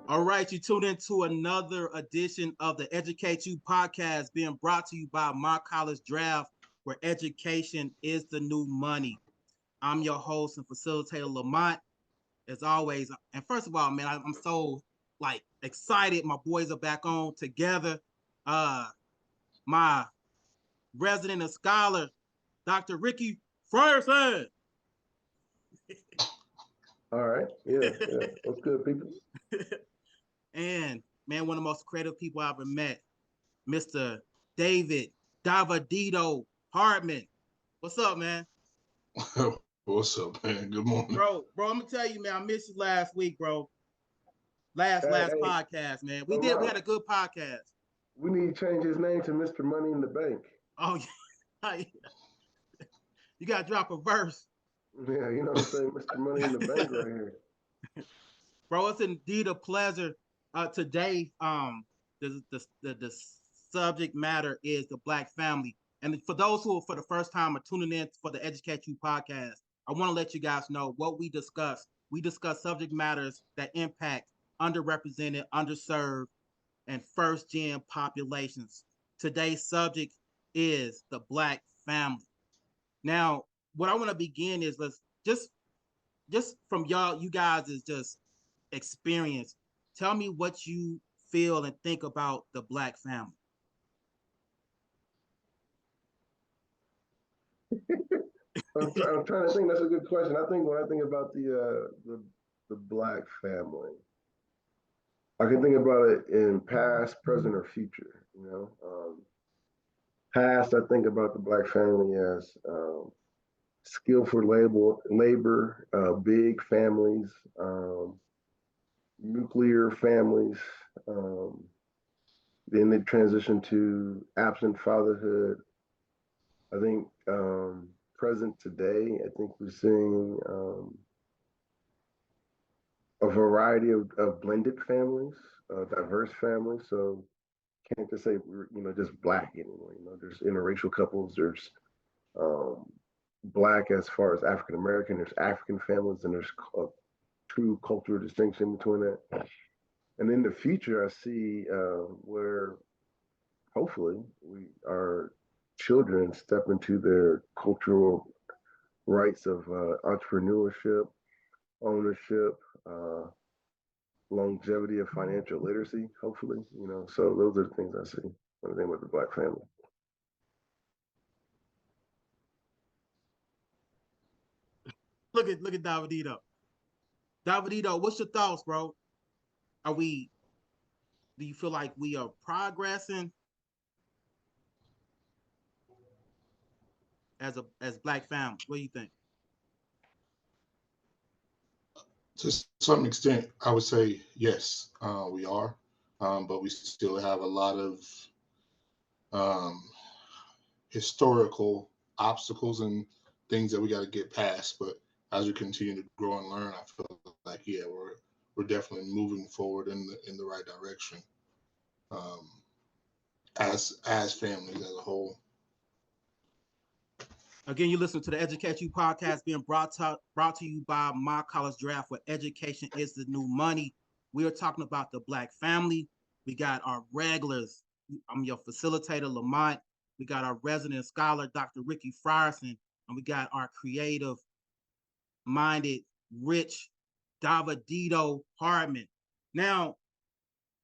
All right, you tuned into another edition of the Educate You podcast being brought to you by My College Draft, where education is the new money. I'm your host and facilitator, Lamont, as always. And first of all, man, I'm so excited. My boys are back on together. My resident and scholar, Dr. Ricky Frierson. All right. Yeah. What's good, people? And man, one of the most creative people I've ever met, Mr. David Davidito Hardman. What's up, man? What's up, man? Good morning. Bro, I'm gonna tell you, man, I missed you last week, bro. Last Hey, podcast, man. We had a Lamont, good podcast. we need to change his name to Mr. Money in the Bank. Oh yeah. You gotta drop a verse. Yeah, you know what I'm saying? Mr. Money in the Bank right here. Bro, it's indeed a pleasure. Today, the subject matter is the Black family. And for those who are for the first time are tuning in for the Educate You podcast, I want to let you guys know what we discuss. We discuss subject matters that impact underrepresented, underserved, and first gen populations. Today's subject is the Black family. Now, what I want to begin is let's just from y'all, you guys is just experience. Tell me what you feel and think about the Black family. I'm trying to think. That's a good question. I think when I think about the Black family, I can think about it in past, present, or future. Past, I think about the Black family as skillful labor, big families, nuclear families. Um, then they transition to absent fatherhood. I think present today, I think we're seeing a variety of blended families, diverse families. So can't just say we're just Black anymore. There's interracial couples. There's um, Black as far as African American. There's African families, and there's a true cultural distinction between that. And in the future, I see where hopefully our children step into their cultural rights of entrepreneurship, ownership, uh, longevity of financial literacy. Hopefully, so those are the things I see when I think about the Black family. Look at Davidito. Davidito, what's your thoughts, bro? Are we do you feel like we are progressing as Black families? What do you think? To some extent, I would say yes, we are, but we still have a lot of um, historical obstacles and things that we got to get past. But as we continue to grow and learn, I feel like we're definitely moving forward in the right direction um, as families as a whole. Again, you listen to the Educate You podcast being brought to you by My College Draft, where education is the new money. We are talking about the Black family. We got our regulars. I'm your facilitator, Lamont. We got our resident scholar, Dr. Ricky Frierson, and we got our creative minded, rich Davidito Hardman. Now,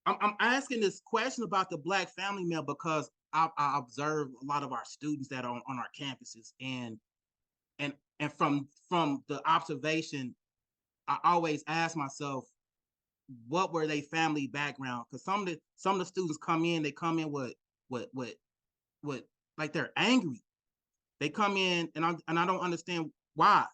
I'm asking this question about the Black family, man, because I observe a lot of our students that are on our campuses, and and from the observation, I always ask myself, what were they family background? Because some of the students they come in with like they're angry. They come in and I don't understand why,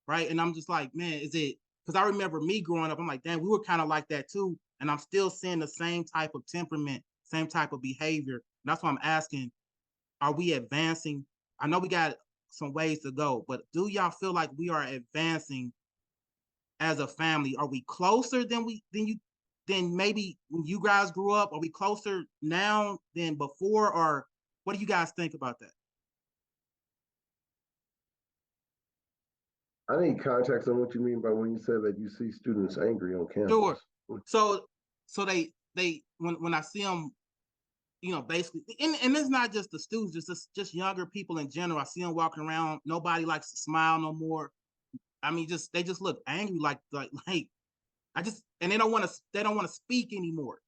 right? And I'm just like, man, is it because I remember me growing up? I'm like, damn, we were kind of like that too, and I'm still seeing the same type of temperament, same type of behavior. And that's why I'm asking, are we advancing? I know we got some ways to go, but do y'all feel like we are advancing as a family? Are we closer than maybe when you guys grew up? Are we closer now than before, or what do you guys think about that? I need context on what you mean by when you said that you see students angry on Sure. campus. So so they when I see them, basically, and it's not just the students, just younger people in general. I see them walking around. Nobody likes to smile no more. I mean, they just look angry, like I just, and they don't want to speak anymore.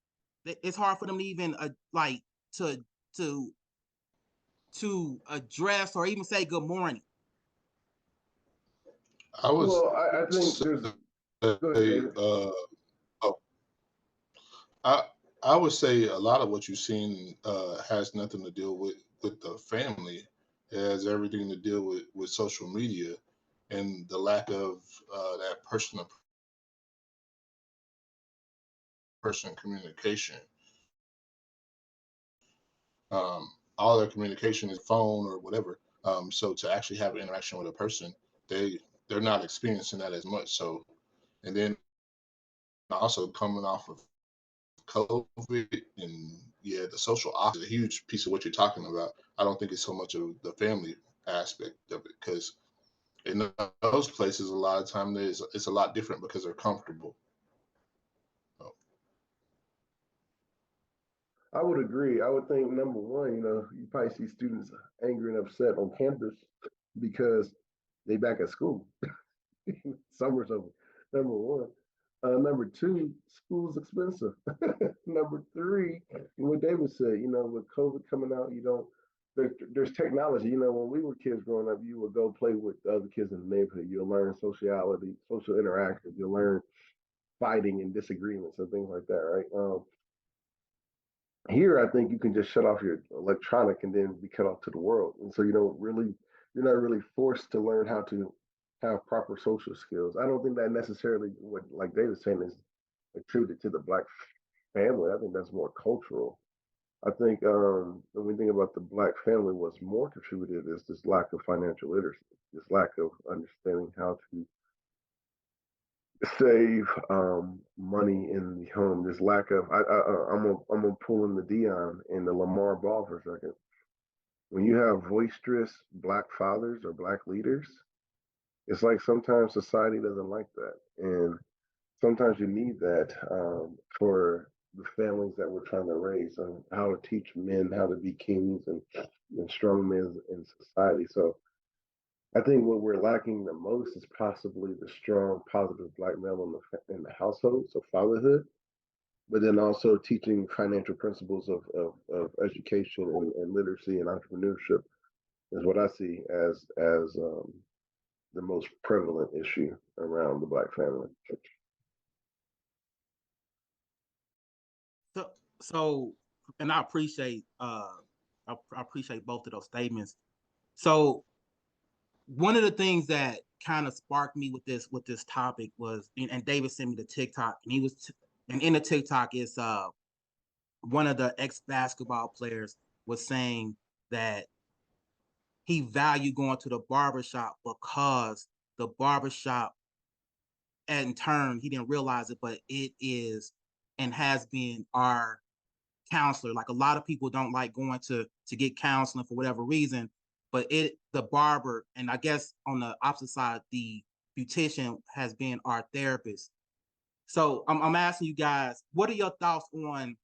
It's hard for them to even like to to address or even say good morning. I was Well, I think there's. Go ahead, say, David. oh, I I would say a lot of what you've seen has nothing to do with the family. It has everything to deal with social media and the lack of that person to person communication. All their communication is phone or whatever. So to actually have an interaction with a person, they they're not experiencing that as much. So and then also coming off of COVID and yeah, the social is a huge piece of what you're talking about. I don't think it's so much of the family aspect of it because in those places, a lot of time it's a lot different because they're comfortable. So, I would agree. I would think number one, you probably see students angry and upset on campus because they back at school. Summer's over. Number one. Number two, school's expensive. Number three, what David said, with COVID coming out, you don't. There's technology. When we were kids growing up, you would go play with the other kids in the neighborhood. You'll learn sociality, social interaction. You'll learn fighting and disagreements and things like that, right? Here, I think you can just shut off your electronic and then be cut off to the world, and so you're not really forced to learn how to have proper social skills. I don't think that necessarily what, like David's saying, is attributed to the black family. I think that's more cultural. I think when we think about the black family, what's more contributed is this lack of financial literacy, this lack of understanding how to save money in the home. This lack of I'm gonna pull in the Dion and the Lamar Ball for a second. When you have boisterous black fathers or black leaders, it's like sometimes society doesn't like that, and sometimes you need that for the families that we're trying to raise and how to teach men how to be kings and strong men in society. So I think what we're lacking the most is possibly the strong, positive black male in the household, so fatherhood, but then also teaching financial principles of education and literacy and entrepreneurship is what I see as the most prevalent issue around the black family. So, and I appreciate both of those statements. So one of the things that kind of sparked me with this topic was, and David sent me the TikTok, and and in the TikTok is one of the ex basketball players was saying that he valued going to the barbershop because the barbershop, in turn, he didn't realize it, but it is and has been our counselor. Like a lot of people don't like going to get counseling for whatever reason, but the barber, and I guess on the opposite side, the beautician has been our therapist. So I'm asking you guys, what are your thoughts on,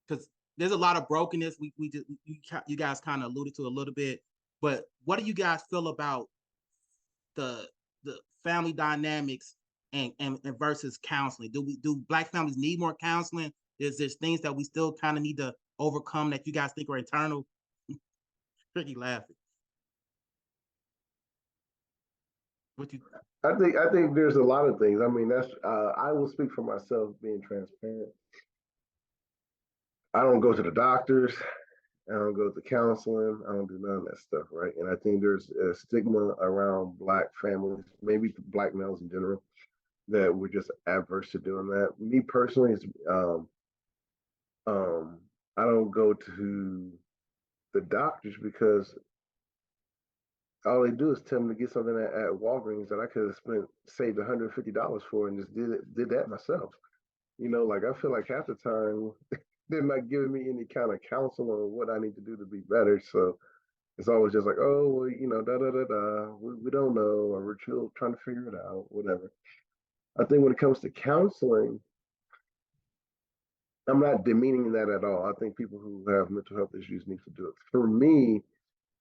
because there's a lot of brokenness. You guys kind of alluded to a little bit, but what do you guys feel about the family dynamics and versus counseling? Do black families need more counseling? Is there things that we still kind of need to overcome that you guys think are internal? Tricky laughing. What you I think there's a lot of things. I mean, that's I will speak for myself, being transparent. I don't go to the doctors. I don't go to counseling. I don't do none of that stuff, right? And I think there's a stigma around black families, maybe black males in general, that we're just adverse to doing that. Me personally, is um, I don't go to the doctors because all they do is tell me to get something at Walgreens that I could have saved $150 for and just did that myself. Like I feel like half the time they're not giving me any kind of counsel on what I need to do to be better. So it's always just like, oh, well, da da da da. We don't know, or we're still trying to figure it out, whatever. I think when it comes to counseling, I'm not demeaning that at all. I think people who have mental health issues need to do it. For me,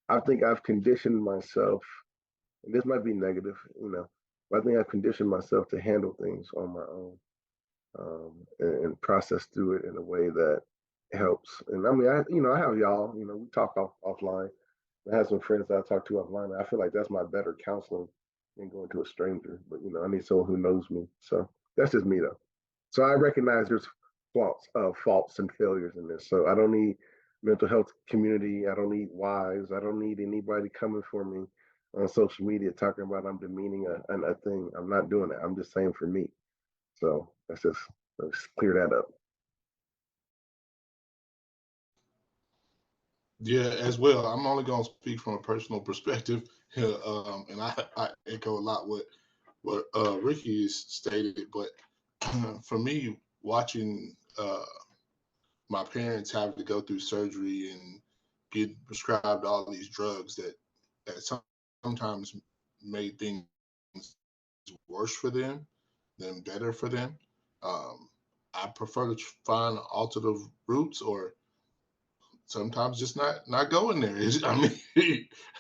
I think I've conditioned myself, and this might be negative, but I think I've conditioned myself to handle things on my own, and process through it in a way that helps. And I mean, I have y'all, we talk offline. I have some friends that I talk to offline. And I feel like that's my better counseling than going to a stranger. But I need someone who knows me. So that's just me though. So I recognize there's faults and failures in this. So I don't need mental health community. I don't need wives. I don't need anybody coming for me on social media talking about I'm demeaning a thing. I'm not doing that. I'm just saying for me. So let's clear that up. Yeah, as well. I'm only going to speak from a personal perspective, and I echo a lot what Ricky has stated. But for me, watching my parents have to go through surgery and get prescribed all these drugs that sometimes made things worse for them than better for them. Um, I prefer to find alternative routes, or sometimes just not go in there. I mean,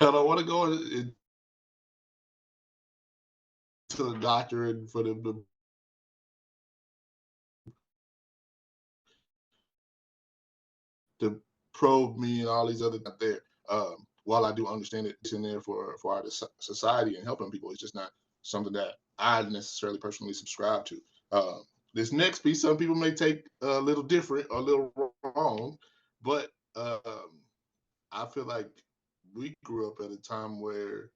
I don't want to go to the doctor and for them to probe me and all these other things there. While I do understand it's in there for our society and helping people, it's just not something that I necessarily personally subscribe to. Uh, this next piece, some people may take a little different or a little wrong, but I feel like we grew up at a time where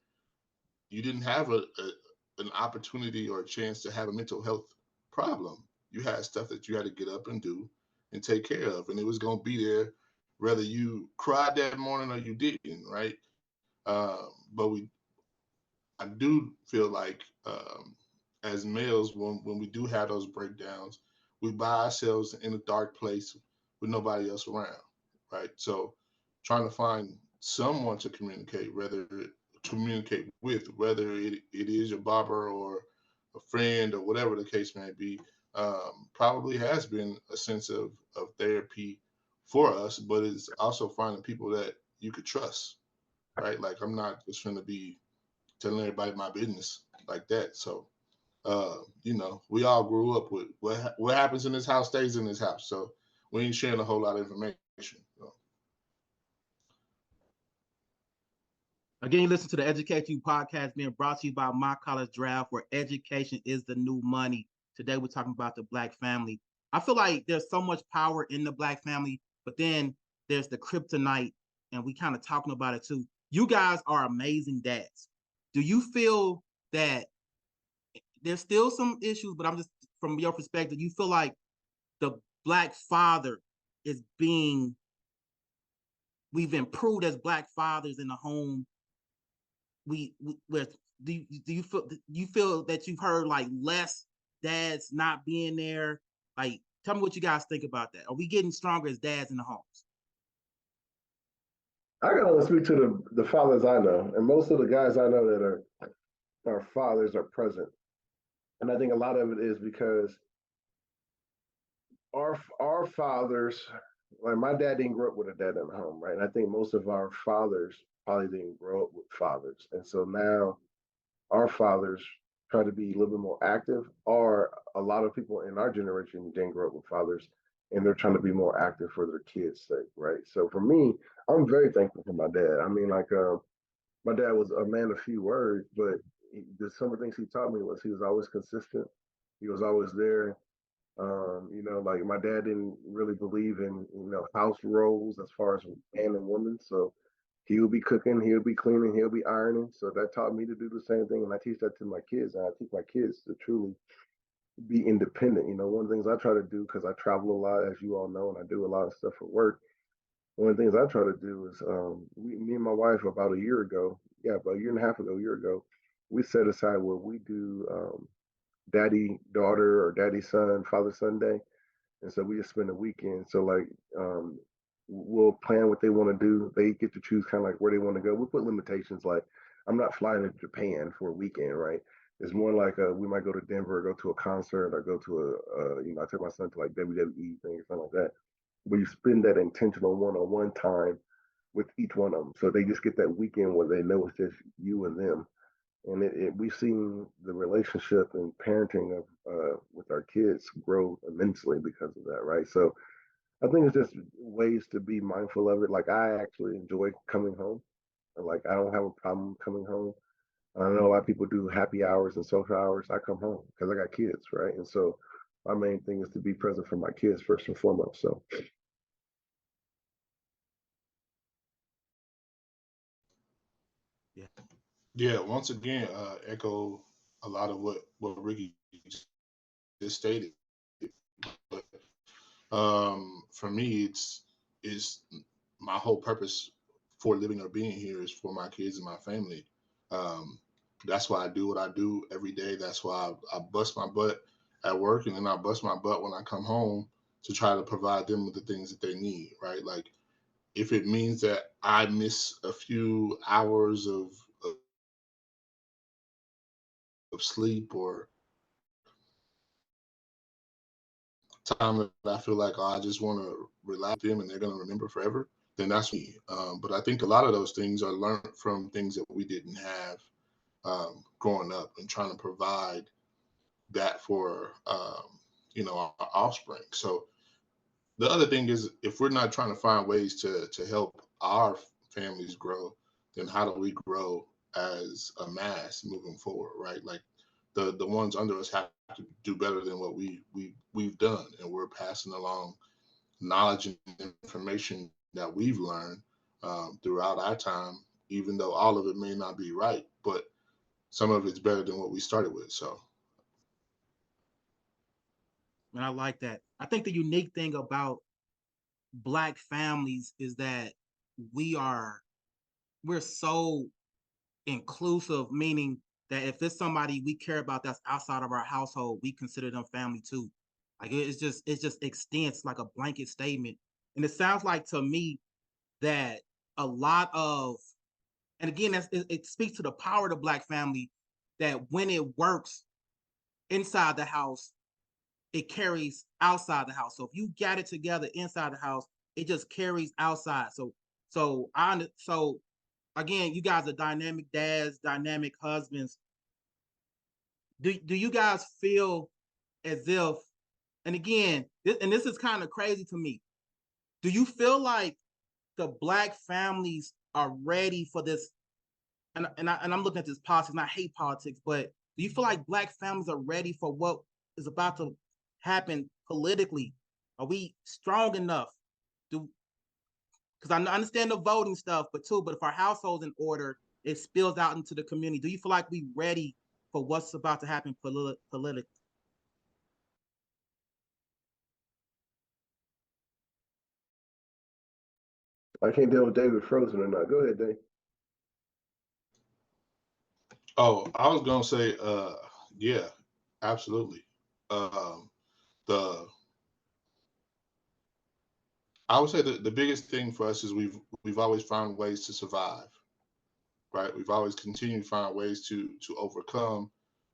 you didn't have an opportunity or a chance to have a mental health problem. You had stuff that you had to get up and do and take care of, and it was going to be there whether you cried that morning or you didn't, right? But I do feel like as males, when we do have those breakdowns, we by ourselves in a dark place with nobody else around, right? So trying to find someone to communicate with, whether it is your barber or a friend or whatever the case may be, probably has been a sense of therapy for us, but it's also finding people that you could trust, right? Like I'm not just going to be telling everybody my business like that. So, we all grew up with what happens in this house stays in this house. So we ain't sharing a whole lot of information. So. Again, you listen to the Educate You podcast being brought to you by My College Draft, where education is the new money. Today, we're talking about the Black family. I feel like there's so much power in the Black family, but then there's the kryptonite, and we kind of talking about it too. You guys are amazing dads. Do you feel that there's still some issues, but I'm just from your perspective, you feel like the Black father is being, we've improved as Black fathers in the home. With do you feel that you've heard like less dads not being there? Like, tell me what you guys think about that. Are we getting stronger as dads in the homes? I can only speak to the fathers I know, and most of the guys I know that are fathers are present. And I think a lot of it is because our fathers, like my dad didn't grow up with a dad in the home, right? And I think most of our fathers probably didn't grow up with fathers, and so now our fathers try to be a little bit more active, or a lot of people in our generation didn't grow up with fathers, and they're trying to be more active for their kids' sake, right? So for me, I'm very thankful for my dad. I mean, like, my dad was a man of few words, but some of the things he taught me was he was always consistent. He was always there. Like my dad didn't really believe in, house roles as far as man and woman. So he would be cooking, he would be cleaning, he'll be ironing. So that taught me to do the same thing. And I teach that to my kids. And I teach my kids to truly be independent. One of the things I try to do, because I travel a lot, as you all know, and I do a lot of stuff for work. One of the things I try to do is, me and my wife about about a year and a half ago, a year ago, we set aside where we do daddy daughter or daddy son, father son day. And so we just spend a weekend. So like, we'll plan what they want to do. They get to choose kind of like where they want to go. We put limitations like I'm not flying to Japan for a weekend, right? It's more like we might go to Denver, go to a concert, or go to I take my son to like WWE things, something like that. But you spend that intentional one-on-one time with each one of them, so they just get that weekend where they know it's just you and them. And we've seen the relationship and parenting of with our kids grow immensely because of that, right? So I think it's just ways to be mindful of it. Like I actually enjoy coming home. Like I don't have a problem coming home. I know a lot of people do happy hours and social hours. I come home because I got kids, right? And so my main thing is to be present for my kids first and foremost. So Yeah. Yeah, once again, echo a lot of what Ricky just stated. But for me, it's my whole purpose for living or being here is for my kids and my family. Um, that's why I do what I do every day. That's why I bust my butt at work, and then I bust my butt when I come home to try to provide them with the things that they need. Right, like if it means that I miss a few hours of sleep or time that I feel like I just want to relax with them and they're going to remember forever, then that's me. But I think a lot of those things are learned from things that we didn't have growing up and trying to provide that for our offspring. So the other thing is, if we're not trying to find ways to help our families grow, then how do we grow as a mass moving forward, right? Like the ones under us have to do better than what we've done, and we're passing along knowledge and information that we've learned throughout our time, even though all of it may not be right, but some of it's better than what we started with. So And I like that. I think the unique thing about black families is that we are we're so inclusive, meaning that if there's somebody we care about that's outside of our household, we consider them family too. Like it's just extends like a blanket statement. And it sounds like to me that a lot of and again it speaks to the power of the black family that when it works inside the house, it carries outside the house. So if you got it together inside the house, it just carries outside. So again, you guys are dynamic dads, dynamic husbands. Do you guys feel as if, and again, this is kind of crazy to me. Do you feel like the black families are ready for this? And I'm looking at this politics, and I hate politics, but do you feel like black families are ready for what is about to happen politically? Are we strong enough? Do because I understand the voting stuff, but if our households in order, it spills out into the community. Do you feel like we ready for what's about to happen politically? I can't tell if David frozen or not. Go ahead, Dave. I was gonna say, yeah, absolutely. Um, the I would say the biggest thing for us is we've always found ways to survive, right? We've always continued to find ways to overcome,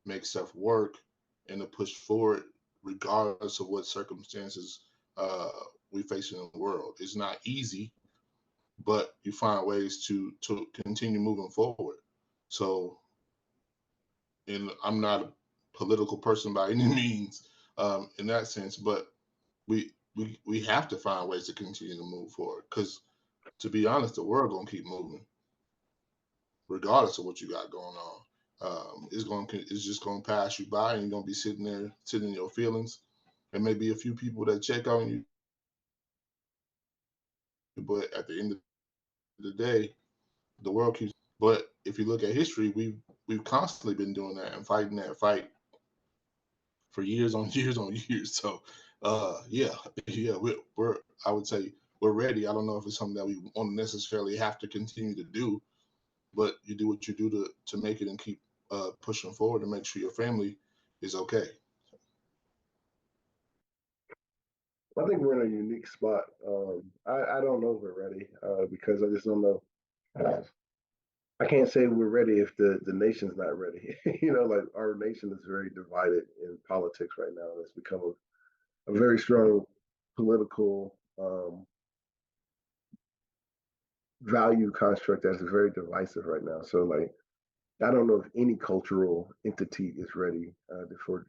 make stuff work, and to push forward regardless of what circumstances uh, we face in the world. It's not easy, but you find ways to continue moving forward. So, and I'm not a political person by any means in that sense, but we have to find ways to continue to move forward because to be honest, the world gonna keep moving regardless of what you got going on. It's just gonna pass you by, and you're gonna be sitting there, sitting in your feelings. There may be a few people that check on you, but at the end of the day, the world keeps. But if you look at history, we've constantly been doing that and fighting that fight for years on years on years. So, yeah, yeah, we're I would say we're ready. I don't know if it's something that we won't necessarily have to continue to do, but you do what you do to make it and keep pushing forward and make sure your family is okay. I think we're in a unique spot. I don't know if we're ready because I just don't know. I can't say we're ready if the nation's not ready. Like our nation is very divided in politics right now. It's become a very strong political value construct that's very divisive right now. So like I don't know if any cultural entity is ready for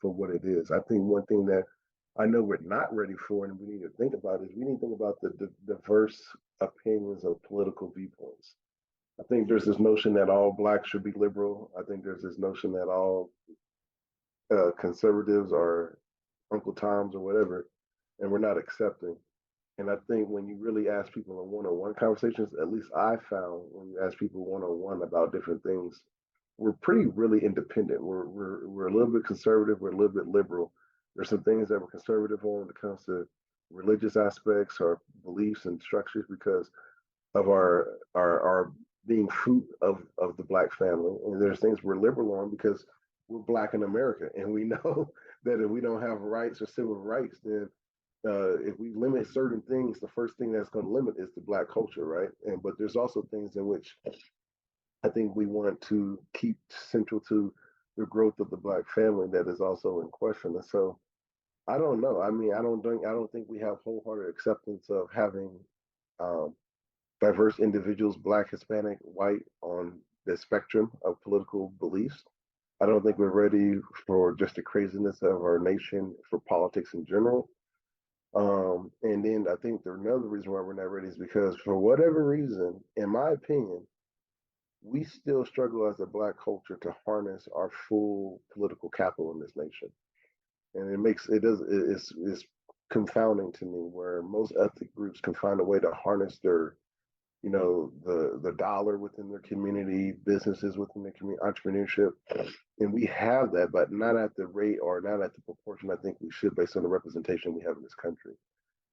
what it is. I think one thing that I know we're not ready for, and we need to think about is we need to think about the diverse opinions of political viewpoints. I think there's this notion that all blacks should be liberal. I think there's this notion that all conservatives are Uncle Toms or whatever, and we're not accepting. And I think when you really ask people in one-on-one conversations, at least I found when you ask people one-on-one about different things, we're pretty really independent. We're a little bit conservative. We're a little bit liberal. There's some things that we're conservative on when it comes to religious aspects or beliefs and structures because of our being fruit of the black family. And there's things we're liberal on because we're black in America, and we know that if we don't have rights or civil rights, then if we limit certain things, the first thing that's going to limit is the black culture, right? But there's also things in which I think we want to keep central to the growth of the black family that is also in question. And so I don't know. I mean, I don't think we have wholehearted acceptance of having um, diverse individuals, black, Hispanic, white, on the spectrum of political beliefs. I don't think we're ready for just the craziness of our nation for politics in general. And then I think another reason why we're not ready is because for whatever reason, in my opinion, we still struggle as a black culture to harness our full political capital in this nation. And it's confounding to me where most ethnic groups can find a way to harness their the dollar within their community, businesses within their community, entrepreneurship, and we have that, but not at the rate or not at the proportion I think we should, based on the representation we have in this country.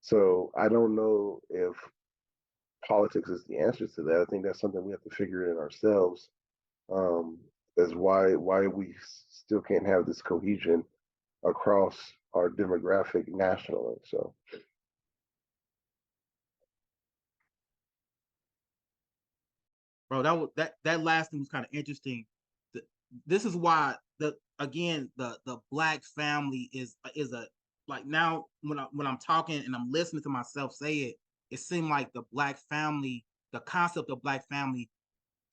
So I don't know if politics is the answer to that. I think that's something we have to figure in ourselves. Um, as why we still can't have this cohesion across our demographic nationally. So Bro, that last thing was kind of interesting. This is why the black family is a like now when I'm talking and I'm listening to myself say it, it seemed like the black family, the concept of black family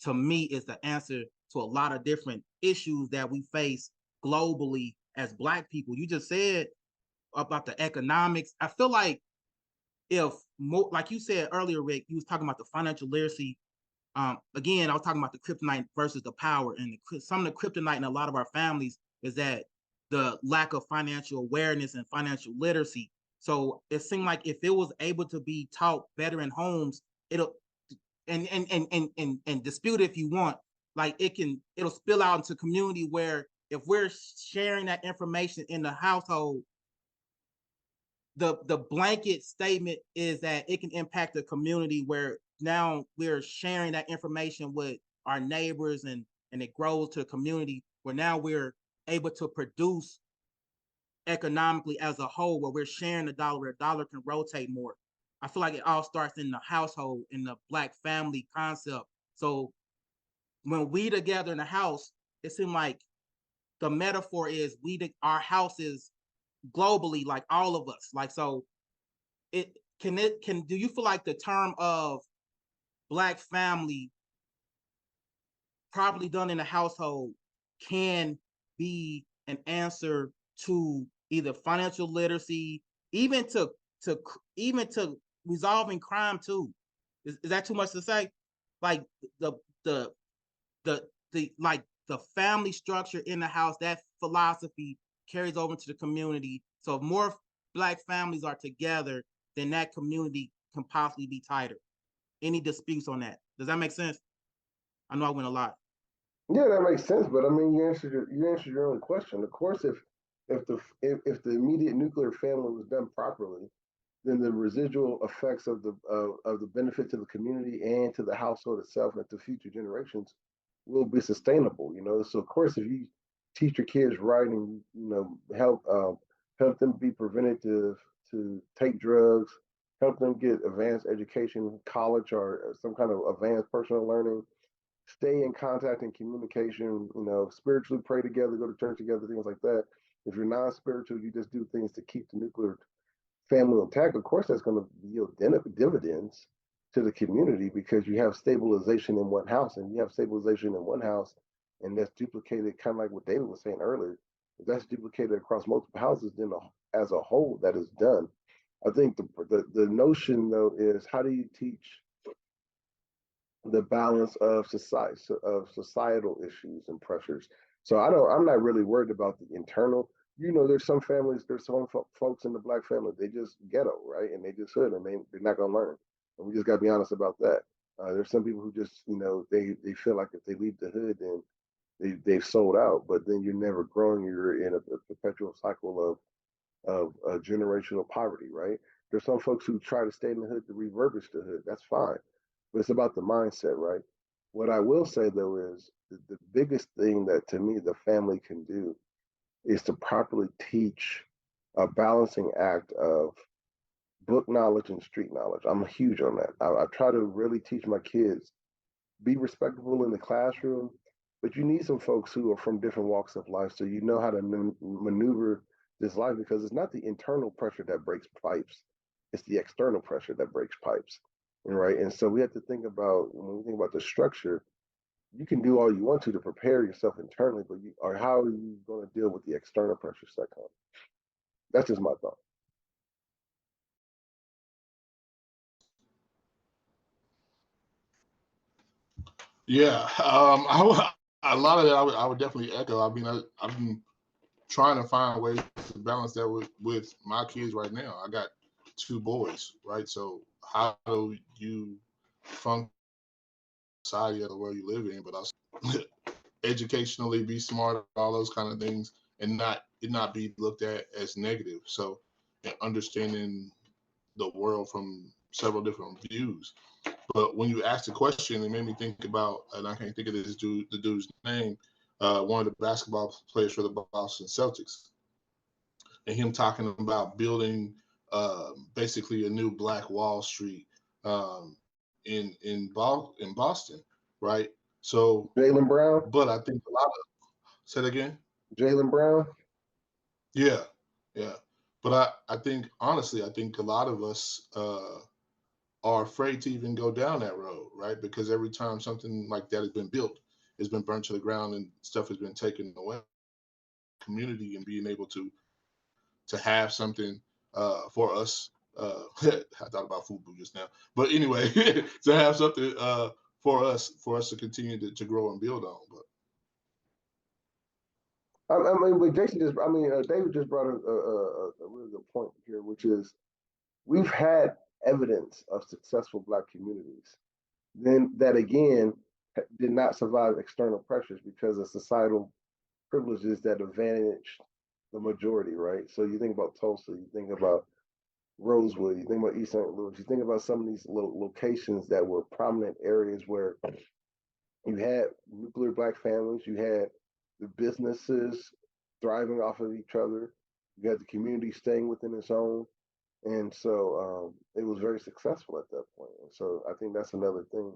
to me is the answer to a lot of different issues that we face globally as black people. You just said about the economics. I feel like if more, like you said earlier, Rick, you was talking about the financial literacy. Again, I was talking about the kryptonite versus the power, and some of the kryptonite in a lot of our families is that the lack of financial awareness and financial literacy. So it seemed like if it was able to be taught better in homes, it'll and dispute if you want, like it'll spill out into community where if we're sharing that information in the household, the blanket statement is that it can impact the community where now we're sharing that information with our neighbors and it grows to a community where now we're able to produce economically as a whole where we're sharing the dollar where a dollar can rotate more. I feel like it all starts in the household, in the black family concept. So when we together in the house, it seemed like the metaphor is our house is globally like all of us. Like so it can do you feel like the term of black family properly done in the household can be an answer to either financial literacy, even to even to resolving crime too? Is that too much to say? Like the the like the family structure in the house, that philosophy carries over to the community. So if more black families are together, then that community can possibly be tighter. Any disputes on that? Does that make sense? I know I went a lot. yeah, that makes sense. But I mean, you answered your own question. Of course, if the immediate nuclear family was done properly, then the residual effects of the benefit to the community and to the household itself and to future generations will be sustainable. So of course, if you teach your kids right and help them be preventative to take drugs, help them get advanced education, college or some kind of advanced personal learning, stay in contact and communication, spiritually pray together, go to church together, things like that. If you're non-spiritual, you just do things to keep the nuclear family intact. Of course, that's going to yield dividends to the community because you have stabilization in one house, and you have stabilization in one house, and that's duplicated, kind of like what David was saying earlier. If that's duplicated across multiple houses, then as a whole, that is done. I think the notion though is how do you teach the balance of societal issues and pressures. So I'm not really worried about the internal. There's some families, there's some folks in the black family, they just ghetto, right? And they just hood, and they're not gonna learn. And we just gotta be honest about that. There's some people who just, they feel like if they leave the hood, then they've sold out. But then you're never growing. You're in a perpetual cycle of generational poverty, right? There's some folks who try to stay in the hood to refurbish the hood. That's fine, but it's about the mindset, right? What I will say though is the biggest thing that to me the family can do is to properly teach a balancing act of book knowledge and street knowledge. I'm huge on that. I try to really teach my kids be respectable in the classroom, but you need some folks who are from different walks of life so you know how to maneuver this life because it's not the internal pressure that breaks pipes, it's the external pressure that breaks pipes. Right. And so we have to think about when we think about the structure, you can do all you want to prepare yourself internally, but how are you going to deal with the external pressures that come? That's just my thought. Yeah, a lot of that I would definitely echo. I mean, I've been trying to find ways to balance that with my kids right now. I got two boys, right? So how do you function in society of the world you live in, but also educationally be smart, all those kind of things, and not be looked at as negative. So understanding the world from several different views. But when you asked the question, it made me think about, and I can't think of the dude's name, one of the basketball players for the Boston Celtics, and him talking about building basically a new Black Wall Street in Boston, right? So, Jaylen Brown? but I think a lot of say it again. Jaylen Brown? Yeah, yeah. But I think honestly, I think a lot of us are afraid to even go down that road, right? Because every time something like that has been built, it's been burnt to the ground and stuff has been taken away. Community and being able to have something for us. I thought about food just now, but anyway, to have something for us to continue to grow and build on. But But David just brought a really good point here, which is we've had evidence of successful Black communities. Then that again did not survive external pressures because of societal privileges that advantaged the majority, right? So you think about Tulsa, you think about Rosewood, you think about East St. Louis, you think about some of these locations that were prominent areas where you had nuclear Black families, you had the businesses thriving off of each other, you had the community staying within its own. And so it was very successful at that point. And so I think that's another thing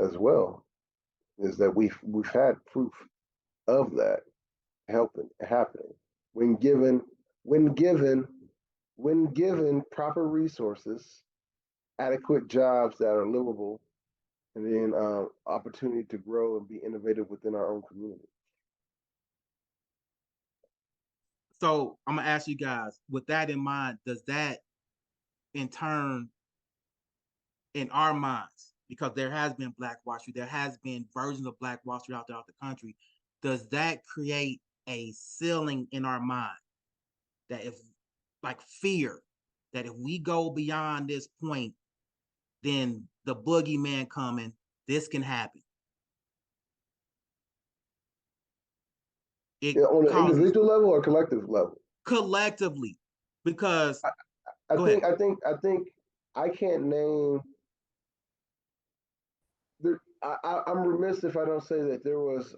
as well, is that we've had proof of that happening when given when given when given proper resources, adequate jobs that are livable, and then opportunity to grow and be innovative within our own community. So I'm gonna ask you guys, with that in mind, does that in turn in our minds, because there has been Black Wall Street, there has been versions of Black Wall Street out throughout the country, does that create a ceiling in our mind that if like fear that if we go beyond this point, then the boogeyman coming, this can happen. It On an causes individual level or collective level? collectively, because I go think ahead. I think I can't name. I'm remiss if I don't say that there was,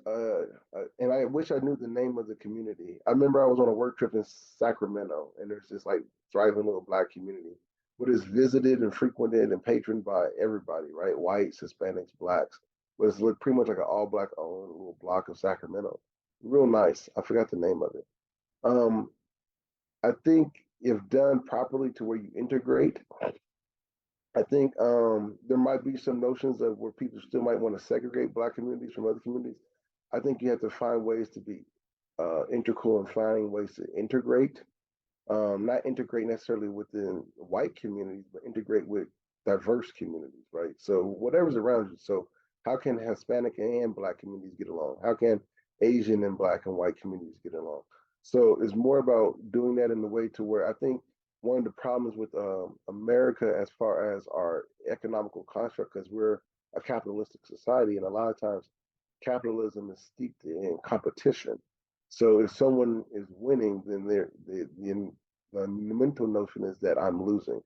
and I wish I knew the name of the community. I remember I was on a work trip in Sacramento, and there's this like thriving little Black community, but it's visited and frequented and patroned by everybody, right? Whites, Hispanics, Blacks. but it's pretty much like an all black owned little block of Sacramento. Real nice. I forgot the name of it. Um, I think if done properly to where you integrate, I think there might be some notions of where people still might want to segregate black communities from other communities. I think you have to find ways to be integral and finding ways to integrate, not integrate necessarily within white communities, but integrate with diverse communities, right? So whatever's around you. So how can Hispanic and black communities get along? How can Asian and black and white communities get along? So it's more about doing that in the way to where I think one of the problems with America as far as our economical construct, because we're a capitalistic society, and a lot of times capitalism is steeped in competition. So if someone is winning, then the mental notion is that I'm losing.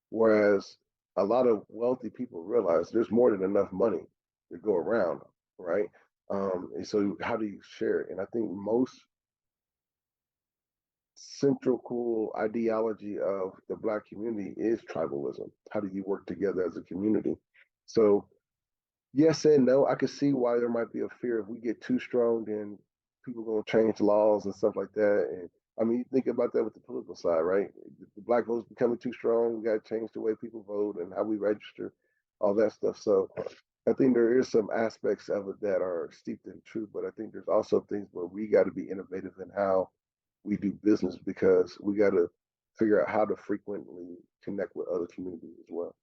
Whereas a lot of wealthy people realize there's more than enough money to go around, right? And so how do you share it? And I think most central core ideology of the black community is tribalism. How do you work together as a community? So yes and no. I could see why there might be a fear if we get too strong, then people gonna change laws and stuff like that. And I mean, you think about that with the political side, right? The black vote's becoming too strong. We got to change the way people vote and how we register, all that stuff. So I think there is some aspects of it that are steeped in truth, but I think there's also things where we got to be innovative in how we do business because we got to figure out how to frequently connect with other communities as well.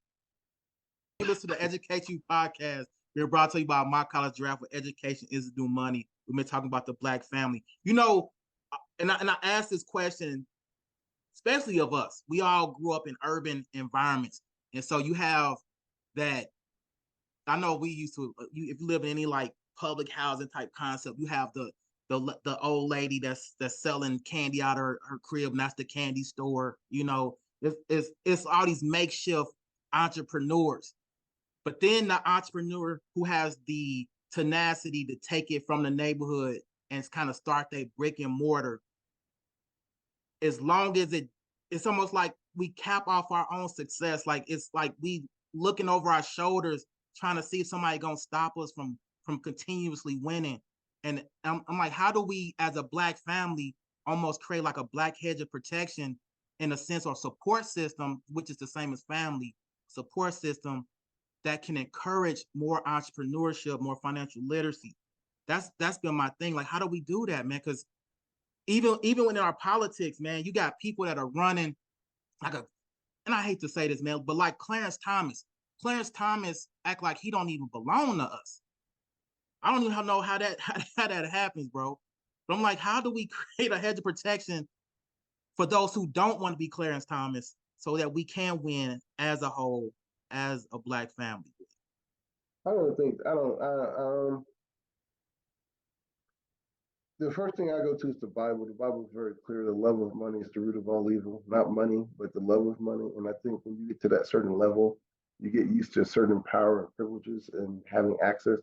You listen to the Educate You podcast. We're brought to you by My College Draft, where education is the new money. We've been talking about the black family. You know, and I asked this question, especially of us. We all grew up in urban environments, and so you have that. I know we used to. If you live in any like public housing type concept, you have the old lady that's selling candy out of her crib, and that's the candy store. You know, it's all these makeshift entrepreneurs. But then the entrepreneur who has the tenacity to take it from the neighborhood and kind of start their brick and mortar, as long as it's almost like we cap off our own success. Like it's like we looking over our shoulders, trying to see if somebody gonna stop us from continuously winning. And I'm like, how do we as a black family almost create like a black hedge of protection in a sense or support system, which is the same as family support system that can encourage more entrepreneurship, more financial literacy. That's been my thing. Like, how do we do that, man? Because even within our politics, man, you got people that are running like a, and I hate to say this, man, but like Clarence Thomas. Clarence Thomas act like he don't even belong to us. I don't even know how that happens, bro. But I'm like, how do we create a hedge of protection for those who don't want to be Clarence Thomas so that we can win as a whole, as a black family? I don't think I don't. The first thing I go to is the Bible. The Bible is very clear. The love of money is the root of all evil. Not money, but the love of money. And I think when you get to that certain level, you get used to certain power and privileges and having access.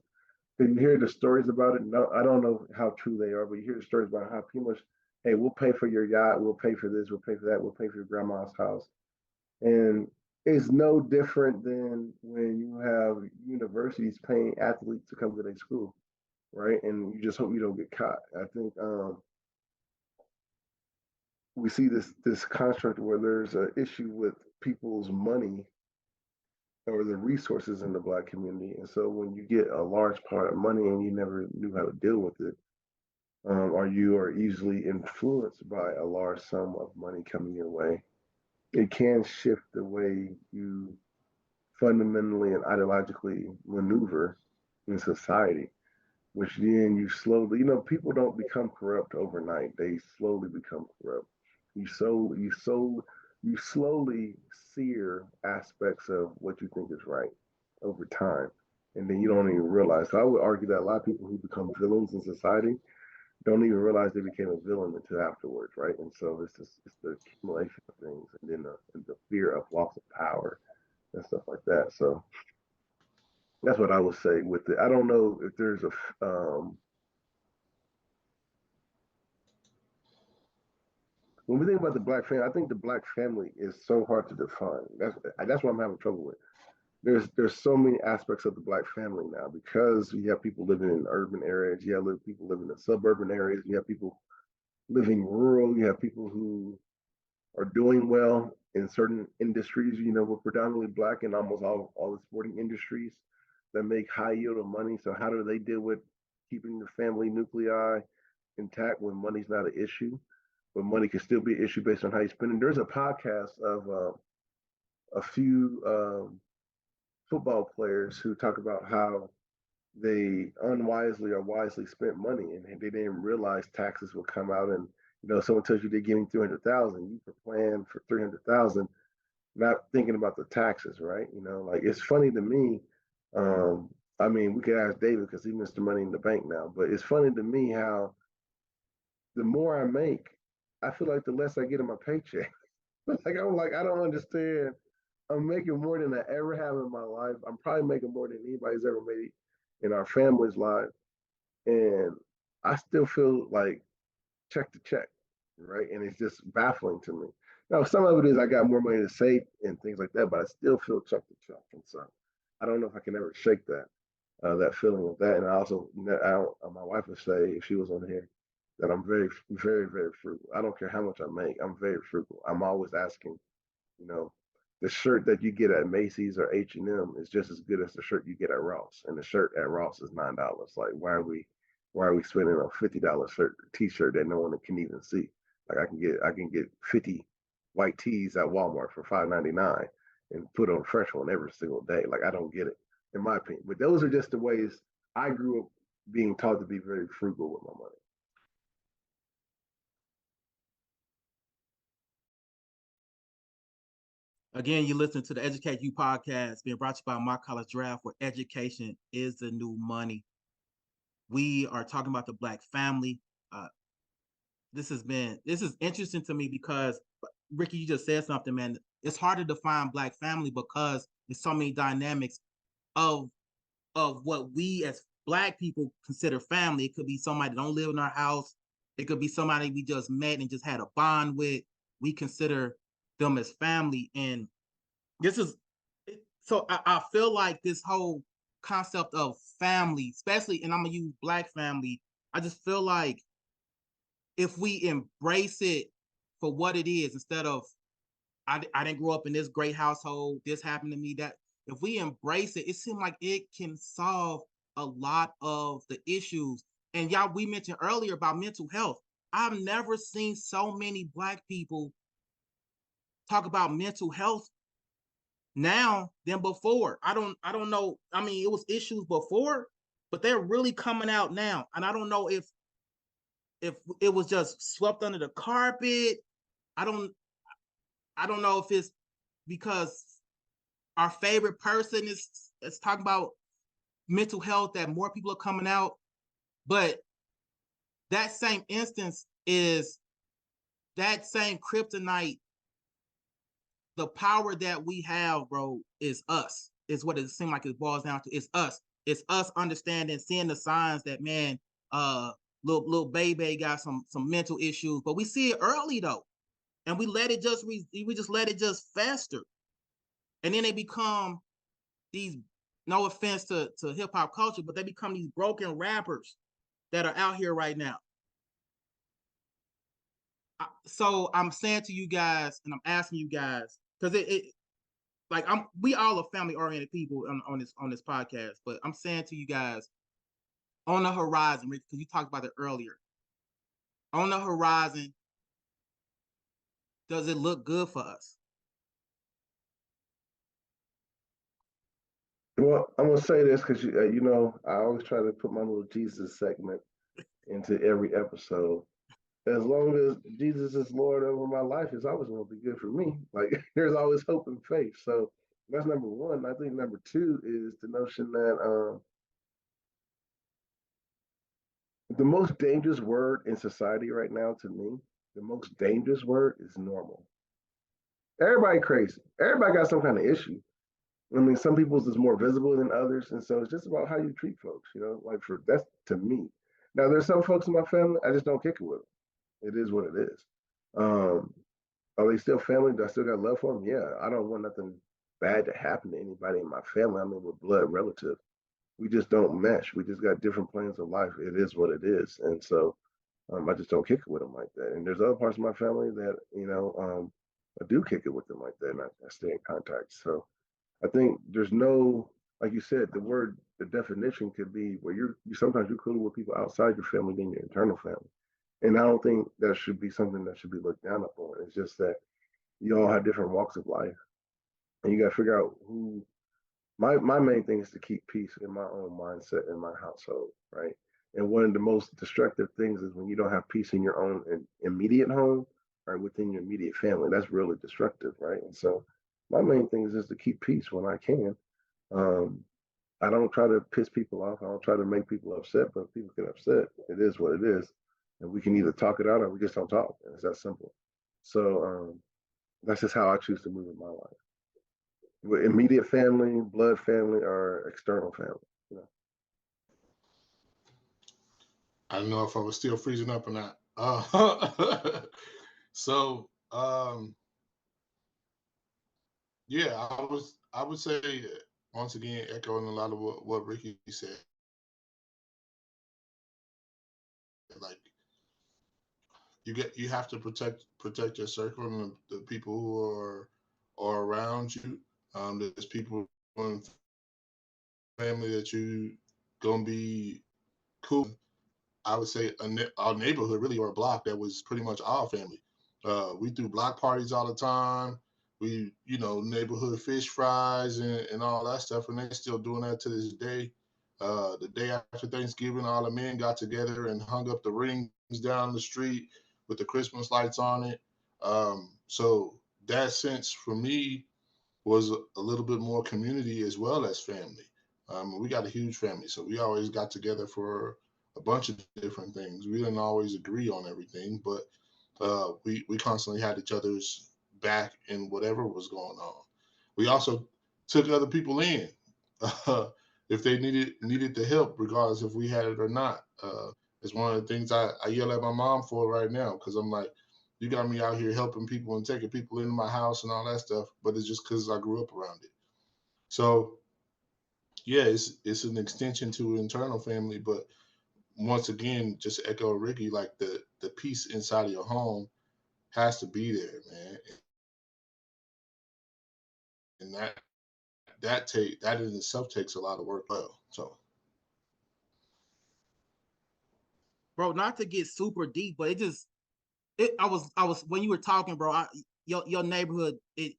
Because you hear the stories about it. No, I don't know how true they are, but you hear the stories about how pretty much, hey, we'll pay for your yacht, we'll pay for this, we'll pay for that, we'll pay for your grandma's house. And it's no different than when you have universities paying athletes to come to their school, right? And you just hope you don't get caught. I think we see this construct where there's an issue with people's money or the resources in the black community, and so when you get a large part of money and you never knew how to deal with it, or you are easily influenced by a large sum of money coming your way, it can shift the way you fundamentally and ideologically maneuver in society, which then you slowly, people don't become corrupt overnight. They slowly become corrupt. You slowly sear aspects of what you think is right over time. And then you don't even realize. So I would argue that a lot of people who become villains in society don't even realize they became a villain until afterwards, right? And so it's the accumulation of things and then the fear of loss of power and stuff like that. So that's what I would say with it. I don't know if there's when we think about the black family, I think the black family is so hard to define. That's what I'm having trouble with there's so many aspects of the black family now because you have people living in urban areas, you have people living in suburban areas, you have people living rural, you have people who are doing well in certain industries. You know, we're predominantly black in almost all the sporting industries that make high yield of money. So how do they deal with keeping the family nuclei intact when money's not an issue? But money can still be an issue based on how you spend it. There's a podcast of a few football players who talk about how they unwisely or wisely spent money and they didn't realize taxes would come out and someone tells you they're getting 300,000, you could plan for 300,000, not thinking about the taxes, right? Like it's funny to me. I mean, we could ask David because he missed the money in the bank now, but it's funny to me how the more I make, I feel like the less I get in my paycheck. I don't understand. I'm making more than I ever have in my life. I'm probably making more than anybody's ever made in our family's life. And I still feel like check to check, right? And it's just baffling to me. Now, some of it is I got more money to save and things like that, but I still feel check to check. And so I don't know if I can ever shake that feeling of that. And I also, my wife would say, if she was on here, that I'm very, very, very frugal. I don't care how much I make. I'm very frugal. I'm always asking, you know, the shirt that you get at Macy's or H&M is just as good as the shirt you get at Ross, and the shirt at Ross is $9. Like, why are we spending a $50 shirt T-shirt that no one can even see? Like, I can get 50 white tees at Walmart for $5.99 and put on a fresh one every single day. Like, I don't get it, in my opinion. But those are just the ways I grew up being taught to be very frugal with my money. Again, you listen to the Educate You podcast being brought to you by My College Draft, where education is the new money. We are talking about the Black family. Uh, this is interesting to me because Ricky, you just said something, man. It's hard to define Black family because there's so many dynamics of what we as Black people consider family. It could be somebody that don't live in our house. It could be somebody we just met and just had a bond with. We consider them as family, and this is so I feel like this whole concept of family, especially, and I'm gonna use Black family. I just feel like if we embrace it for what it is, instead of I didn't grow up in this great household, this happened to me, that if we embrace it, it seems like it can solve a lot of the issues. And y'all, we mentioned earlier about mental health. I've never seen so many Black people talk about mental health now than before. I don't know. I mean, it was issues before, but they're really coming out now. And I don't know if it was just swept under the carpet. I don't I don't know if it's because our favorite person is talking about mental health that more people are coming out. But that same instance is that same kryptonite. The power that we have, bro, is us. Is what it seems like it boils down to. It's us. It's us understanding, seeing the signs that, man, uh, little baby got some mental issues, but we see it early though, and we let it just we just let it just fester, and then they become these. No offense to hip hop culture, but they become these broken rappers that are out here right now. So I'm saying to you guys, and I'm asking you guys, because it like we all are family oriented people on this podcast, but I'm saying to you guys, on the horizon, because you talked about it earlier, on the horizon, does it look good for us? Well, I'm gonna say this because I always try to put my little Jesus segment into every episode. As long as Jesus is Lord over my life, it's always going to be good for me. Like there's always hope and faith. So that's number one. I think number two is the notion that the most dangerous word in society right now to me, the most dangerous word is normal. Everybody crazy. Everybody got some kind of issue. I mean, some people's is more visible than others, and so it's just about how you treat folks. Like for that's to me. Now, there's some folks in my family I just don't kick it with them. It is what it is. Are they still family? Do I still got love for them? Yeah, I don't want nothing bad to happen to anybody in my family. I mean, we're blood relatives. We just don't mesh. We just got different planes of life. It is what it is, and so I just don't kick it with them like that. And there's other parts of my family that I do kick it with them like that, and I stay in contact. So I think there's no, like you said, the definition could be where you sometimes you're cooler with people outside your family than your internal family. And I don't think that should be something that should be looked down upon. It's just that you all have different walks of life, and you got to figure out who. My main thing is to keep peace in my own mindset in my household, right? And one of the most destructive things is when you don't have peace in your own immediate home or within your immediate family. That's really destructive, right? And so my main thing is just to keep peace when I can. Um, I don't try to piss people off. I don't try to make people upset, but if people get upset, it is what it is. And we can either talk it out or we just don't talk. And it's that simple. So that's just how I choose to move in my life. With immediate family, blood family, or external family. You know. I don't know if I was still freezing up or not. So yeah, I would say once again echoing a lot of what Ricky said. Like you have to protect your circle and the people who are around you. There's people in family that you gonna be cool. I would say our neighborhood really, or a block that was pretty much our family. We do block parties all the time. We, neighborhood fish fries and all that stuff, and they're still doing that to this day. The day after Thanksgiving, all the men got together and hung up the rings down the street with the Christmas lights on it. So that sense for me was a little bit more community as well as family. We got a huge family, so we always got together for a bunch of different things. We didn't always agree on everything, but we constantly had each other's back in whatever was going on. We also took other people in if they needed the help, regardless if we had it or not. It's one of the things I yell at my mom for right now because I'm like, you got me out here helping people and taking people into my house and all that stuff, but it's just because I grew up around it. So yeah, it's an extension to internal family, but once again, just echo Ricky, like the peace inside of your home has to be there, man. And that in itself takes a lot of work. Well, so Bro, not to get super deep, but I was when you were talking, bro. Your neighborhood, it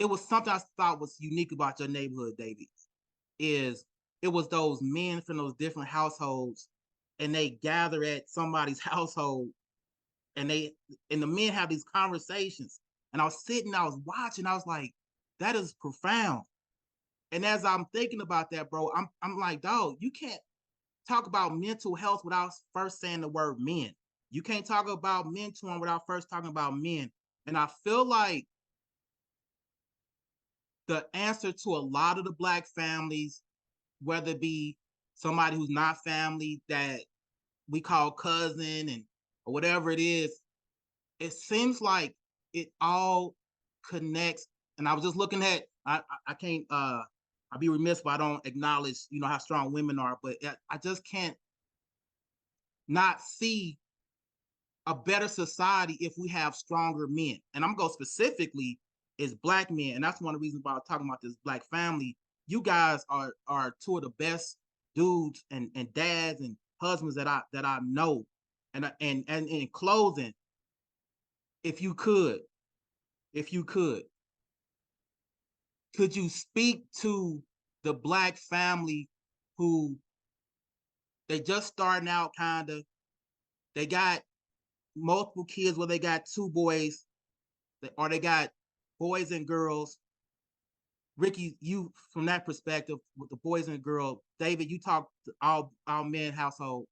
was something I thought was unique about your neighborhood, David. Is it was those men from those different households, and they gather at somebody's household, and the men have these conversations. And I was sitting, I was watching, I was like, that is profound. And as I'm thinking about that, bro, I'm like, dog, you can't talk about mental health without first saying the word men. You can't talk about mentoring without first talking about men. And I feel like the answer to a lot of the Black families, whether it be somebody who's not family that we call cousin and or whatever it is, it seems like it all connects. And I was just looking at, I can't, I'd be remiss if I don't acknowledge, how strong women are, but I just can't not see a better society if we have stronger men. And I'm going to go specifically is Black men. And that's one of the reasons why I'm talking about this Black family. You guys are two of the best dudes and dads and husbands that I know. And in closing, if you could, if you could you speak to the Black family who they just starting out kind of, they got multiple kids where they got two boys or they got boys and girls. Ricky, you from that perspective with the boys and girl, David, you talk to all men household.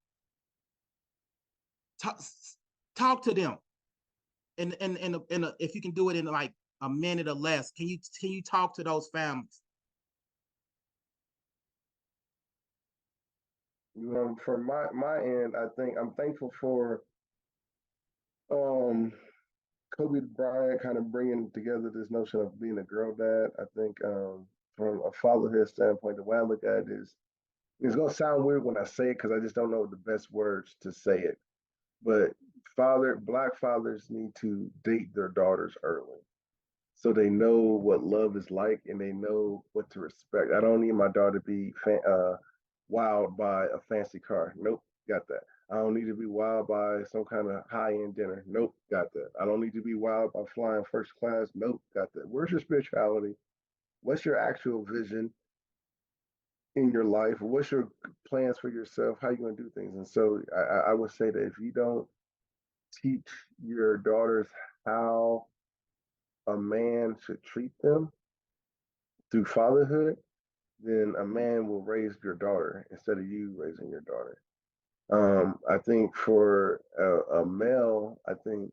Talk, talk to them, and if you can do it in like a minute or less, can you talk to those families? From my end, I think I'm thankful for um Kobe Bryant kind of bringing together this notion of being a girl dad. I think from a fatherhood standpoint, the way I look at it is it's gonna sound weird when I say it because I just don't know the best words to say it. But black fathers need to date their daughters early so they know what love is like and they know what to respect. I don't need my daughter to be wild by a fancy car. Nope, got that. I don't need to be wild by some kind of high end dinner. Nope, got that. I don't need to be wild by flying first class. Nope, got that. Where's your spirituality? What's your actual vision in your life? What's your plans for yourself? How you going to do things? And so I would say that if you don't teach your daughters how a man should treat them through fatherhood, then a man will raise your daughter instead of you raising your daughter. I think for a male, I think,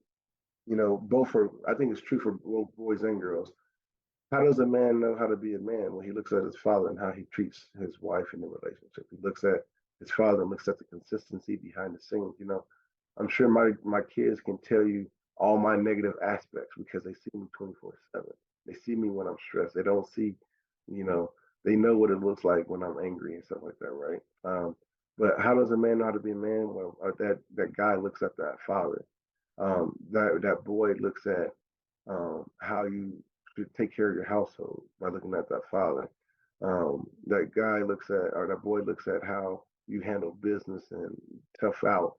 both for, I think it's true for both boys and girls. How does a man know how to be a man? When he looks at his father and how he treats his wife in the relationship. He looks at his father and looks at the consistency behind the scenes. I'm sure my kids can tell you all my negative aspects because they see me 24/7. They see me when I'm stressed. They don't see, you know, they know what it looks like when I'm angry and stuff like that, right? But how does a man know how to be a man? Well, that guy looks at that father. That boy looks at how you should take care of your household by looking at that father. That guy looks at, or that boy looks at how you handle business and tough out,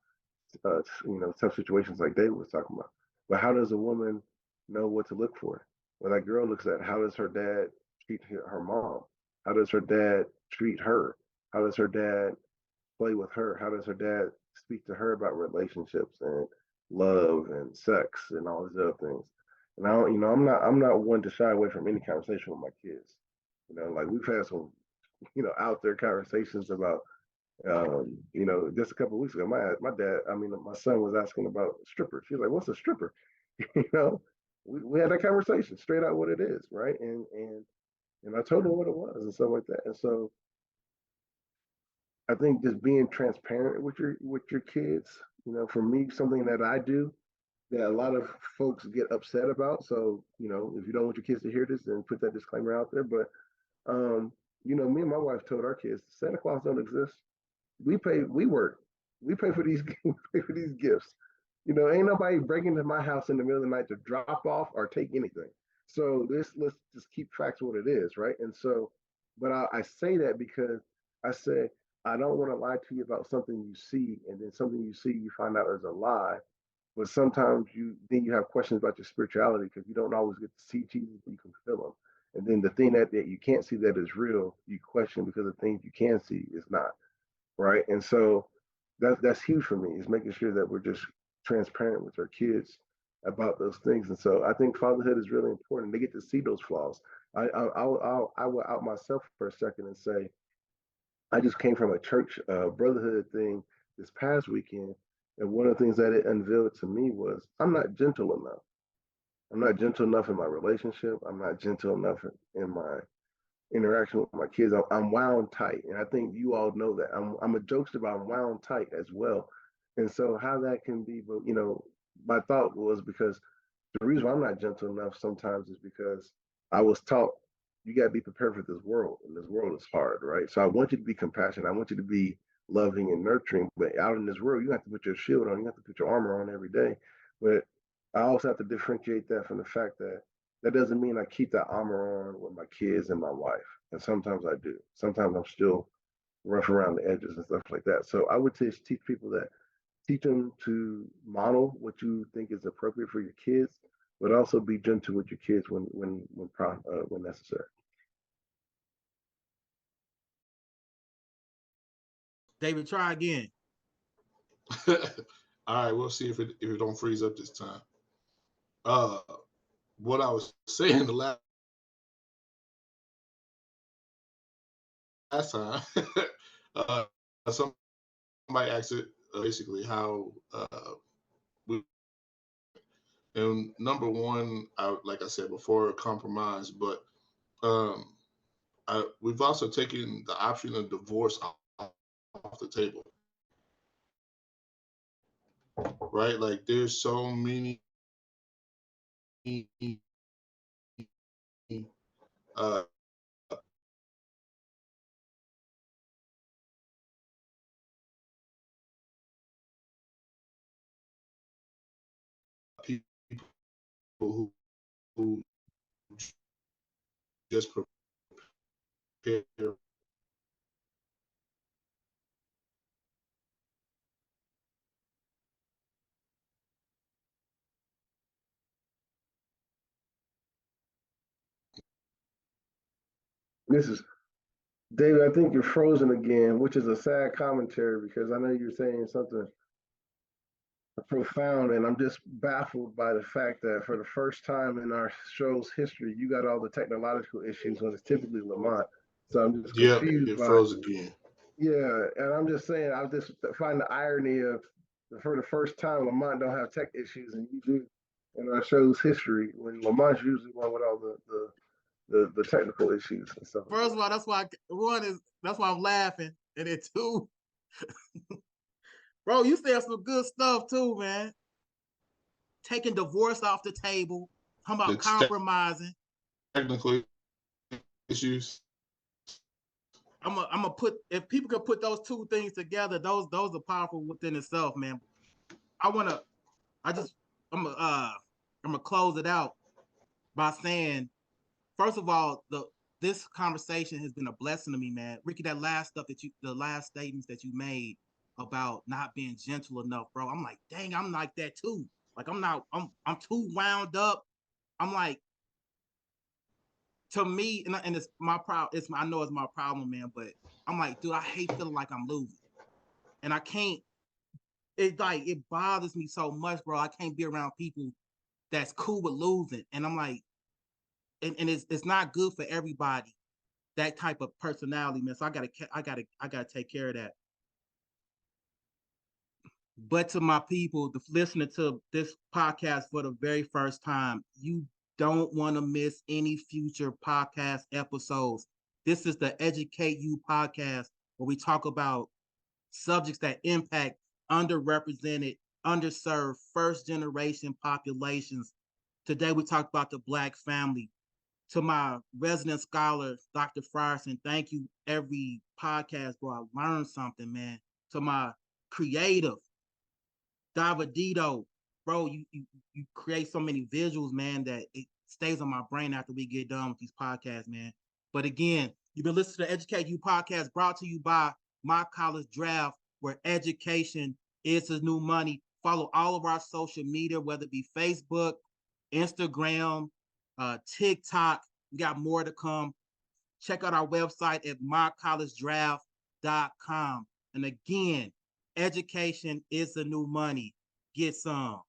tough situations like David was talking about. But how does a woman know what to look for? Well, that girl looks at how does her dad treat her mom? How does her dad treat her? How does her dad play with her? How does her dad speak to her about relationships and love and sex and all these other things? And I don't, I'm not one to shy away from any conversation with my kids. Like we've had some, out there conversations about, just a couple of weeks ago, my son was asking about strippers. He's like, "What's a stripper?" you know, we had that conversation straight out what it is, right? And I told him what it was and stuff like that. And so I think just being transparent with your kids, for me, something that I do that a lot of folks get upset about. So, if you don't want your kids to hear this, then put that disclaimer out there. But me and my wife told our kids Santa Claus don't exist. We work. We pay for these we pay for these gifts. Ain't nobody breaking into my house in the middle of the night to drop off or take anything. So let's just keep facts what it is, right? And so, but I say that because I say I don't want to lie to you about something you see, and then something you see you find out is a lie. But sometimes you have questions about your spirituality because you don't always get to see Jesus, but you can feel him. And then the thing that you can't see that is real, you question because the things you can see is not, right? And so that's huge for me is making sure that we're just transparent with our kids about those things. And so I think fatherhood is really important. They get to see those flaws. I will out myself for a second and say I just came from a church brotherhood thing this past weekend, and one of the things that it unveiled to me was I'm not gentle enough. I'm not gentle enough in my relationship. I'm not gentle enough in my interaction with my kids. I'm wound tight, and I think you all know that. I'm a jokester, but I'm wound tight as well. And so how that can be, but my thought was because the reason why I'm not gentle enough sometimes is because I was taught you got to be prepared for this world, and this world is hard, right? So I want you to be compassionate. I want you to be loving and nurturing, but out in this world, you have to put your shield on. You have to put your armor on every day. But I also have to differentiate that from the fact that that doesn't mean I keep that armor on with my kids and my wife. And sometimes I do. Sometimes I'm still rough around the edges and stuff like that. So I would teach people that teach them to model what you think is appropriate for your kids, but also be gentle with your kids when necessary. David, try again. All right, we'll see if it don't freeze up this time. Uh, what I was saying the last time, uh, somebody asked it basically how we. And number one, like I said before, compromise, but um, we've also taken the option of divorce off the table, right? Like there's so many uh, people who just prepare. This is David. I think you're frozen again, which is a sad commentary because I know you're saying something profound, and I'm just baffled by the fact that for the first time in our show's history, you got all the technological issues when it's typically Lamont. So I'm just Yep, confused it by froze again. yeah, and I'm just saying I just find the irony of for the first time Lamont don't have tech issues and you do in our show's history when Lamont's usually one with all the technical issues and stuff like First that. of all, that's why I'm laughing, and then two, bro, you said some good stuff too, man. Taking divorce off the table, talking about The compromising. technical issues. I'm gonna put if people can put those two things together, those are powerful within itself, man. I wanna, I just, I'm gonna close it out by saying, first of all, this conversation has been a blessing to me, man. Ricky, the last statements that you made about not being gentle enough, bro. I'm like, dang, I'm like that too. Like I'm too wound up. I'm like, to me, and it's my problem. I know it's my problem, man. But I'm like, dude, I hate feeling like I'm losing, and I can't. It bothers me so much, bro. I can't be around people that's cool with losing, and I'm like, and it's not good for everybody, that type of personality, man. So I gotta take care of that. But to my people, listening to this podcast for the very first time, you don't want to miss any future podcast episodes. This is the Educate You podcast, where we talk about subjects that impact underrepresented, underserved, first generation populations. Today, we talked about the Black family. To my resident scholar, Dr. Frierson, thank you every podcast, bro. I learned something, man. To my creative, Davidito, bro, you create so many visuals, man, that it stays on my brain after we get done with these podcasts, man. But again, you've been listening to Educate You podcast, brought to you by My College Draft, where education is the new money. Follow all of our social media, whether it be Facebook, Instagram, TikTok. We got more to come. Check out our website at mycollegedraft.com. And again, education is the new money. Get some.